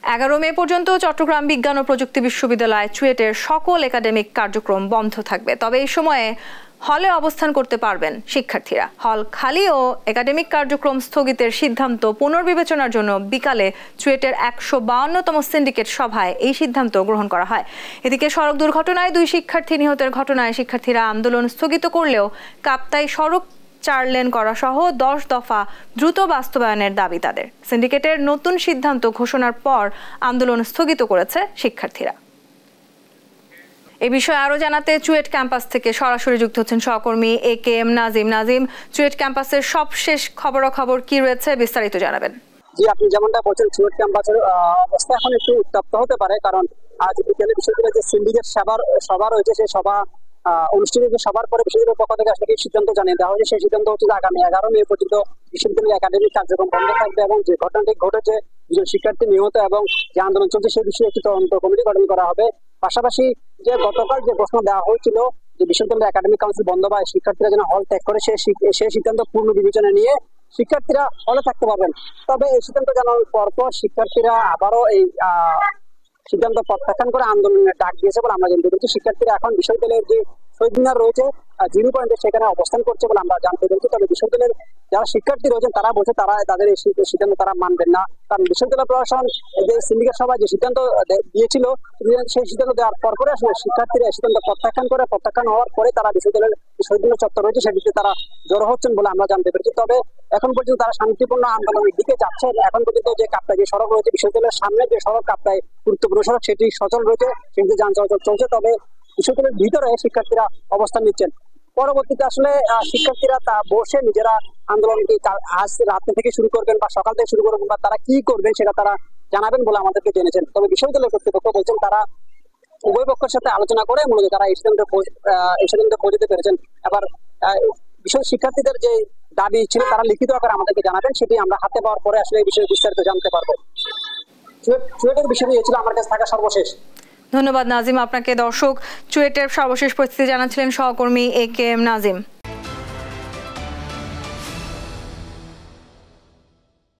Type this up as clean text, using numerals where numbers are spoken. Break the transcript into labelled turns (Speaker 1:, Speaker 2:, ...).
Speaker 1: 11 মে পর্যন্ত চট্টগ্রাম বিজ্ঞান ও প্রযুক্তি বিশ্ববিদ্যালয় চুয়েটের সকল একাডেমিক কার্যক্রম বন্ধ থাকবে। তবে এই সময়ে হলে অবস্থান করতে পারবেন শিক্ষার্থীরা। হল খালি ও একাডেমিক কার্যক্রম স্থগিতের সিদ্ধান্ত পুনর্বিবেচনার জন্য বিকালে চুয়েটের 152তম সিন্ডিকেট সভায় এই সিদ্ধান্ত গ্রহণ করা হয়। এদিকে সড়ক দুর্ঘটনায় 2 শিক্ষার্থী নিহতের ঘটনায় শিক্ষার্থীরা আন্দোলন স্থগিত করলেও কাপ্তাই সড়ক 4 লেন করা সহ 10 দফা দ্রুত বাস্তবায়নের দাবি তাদের। সিন্ডিকেটের নতুন সিদ্ধান্ত ঘোষণার পর আন্দোলন স্থগিত করেছে শিক্ষার্থীরা। এই বিষয়ে আরো জানাতে চুয়েট ক্যাম্পাস থেকে সরাসরি যুক্ত হচ্ছেন সহকর্মী AKM নাজিম। নাজিম, চুয়েট ক্যাম্পাসের সবশেষ খবরাখবর কি রয়েছে, বিস্তারিত জানাবেন।
Speaker 2: জি, আপনি যেমনটা বলছেন, চুয়েট ক্যাম্পাসের অবস্থা এখন একটু উত্তপ্ত হতে পারে, কারণ আজ বিকেলে বিশ্ববিদ্যালয়ের যে সিন্ডিকেট সভা রয়েছে, সেই সভা অনুষ্ঠিত সবার পরে বিশ্ববিদ্যালয়ের পক্ষ থেকে আসলে সিদ্ধান্ত জানিয়ে দেওয়া হয়েছে। সেই সিদ্ধান্ত হচ্ছে আগামী 11 মে পর্যন্ত বিশ্ববিদ্যালয়ের একাডেমিক কার্যক্রম বন্ধ থাকবে এবং যে ঘটনাটি ঘটেছে, দুজন শিক্ষার্থী নিহত এবং যে আন্দোলন চলছে সেই বিষয়ে একটি তদন্ত কমিটি গঠন করা হবে। পাশাপাশি যে গতকাল যে ঘোষণা দেওয়া হয়েছিল যে বিশ্ববিদ্যালয়ের একাডেমিক কাউন্সিল বন্ধ বা শিক্ষার্থীরা যেন হল ত্যাগ করে, সেই সিদ্ধান্ত পূর্ণ বিবেচনা নিয়ে শিক্ষার্থীরা হলে থাকতে পারবেন। তবে এই সিদ্ধান্ত জানানোর পরপর শিক্ষার্থীরা আবারও এই সিদ্ধান্ত প্রত্যাখ্যান করে আন্দোলনের ডাক দিয়েছে বলে আমরা জানতে পেরেছি। শিক্ষার্থীরা এখন বিশ্ববিদ্যালয়ের যে শহীদ মিনার রয়েছে, জিরো পয়েন্টে, সেখানে অবস্থান করছে বলে আমরা জানতে পেরেছি। তবে বিশ্ববিদ্যালয়ের যারা শিক্ষার্থী রয়েছেন তারা বলছে তাদের এই সিদ্ধান্ত তারা মানবেন না, কারণ বিশ্ববিদ্যালয় প্রশাসন যে সিন্ডিকেট সভায় যে সিদ্ধান্ত দিয়েছিল, সেই সিদ্ধান্ত দেওয়ার পরে আসলে শিক্ষার্থীরা সিদ্ধান্ত প্রত্যাখ্যান হওয়ার পরে তারা বিশ্ববিদ্যালয়ের শহীদ মিনার চত্বর রয়েছে সেটিতে তারা জড়ো হচ্ছেন বলে আমরা জানতে পেরেছি। তবে এখন পর্যন্ত তারা শান্তিপূর্ণ আন্দোলনের দিকে যাচ্ছেন। এখন পর্যন্ত যে কাপ্তাই যে সড়ক রয়েছে, বিশ্ববিদ্যালয়ের সামনে যে সড়ক কাপ্তাই গুরুত্বপূর্ণ সড়ক, সেটি সচল রয়েছে, সেটিতে যান চলাচল চলছে। তবে বিশ্ববিদ্যালয়ের ভিতরে শিক্ষার্থীরা অবস্থান নিচ্ছেন। পরবর্তীতে আসলে শিক্ষার্থীরা তা বসে নিজেরা আন্দোলনটি আজ রাতে থেকে শুরু করবেন বা সকাল থেকে শুরু করবেন বা তারা কি করবেন সেটা তারা জানাবেন বলে আমাদেরকে জেনেছেন। তবে বিশ্ববিদ্যালয় কর্তৃপক্ষ বলছেন তারা উভয় পক্ষের সাথে আলোচনা করে মূলত তারা এই সিদ্ধান্তে পৌঁছতে পেরেছেন। এবার বিষয় শিক্ষার্থীদের যে দাবি ছিল তারা লিখিত আকারে আমাদেরকে জানাবেন, সেটি আমরা হাতে পাওয়ার পরে আসলে এই বিষয়ে বিস্তারিত জানতে পারবো। চুয়েটের বিষয়টি ছিল আমার কাছে থাকা সর্বশেষ।
Speaker 1: ধন্যবাদ নাজিম আপনাকে। দর্শক, চুয়েটের সর্বশেষ পরিস্থিতি জানাচ্ছিলেন সহকর্মী AKM নাজিম।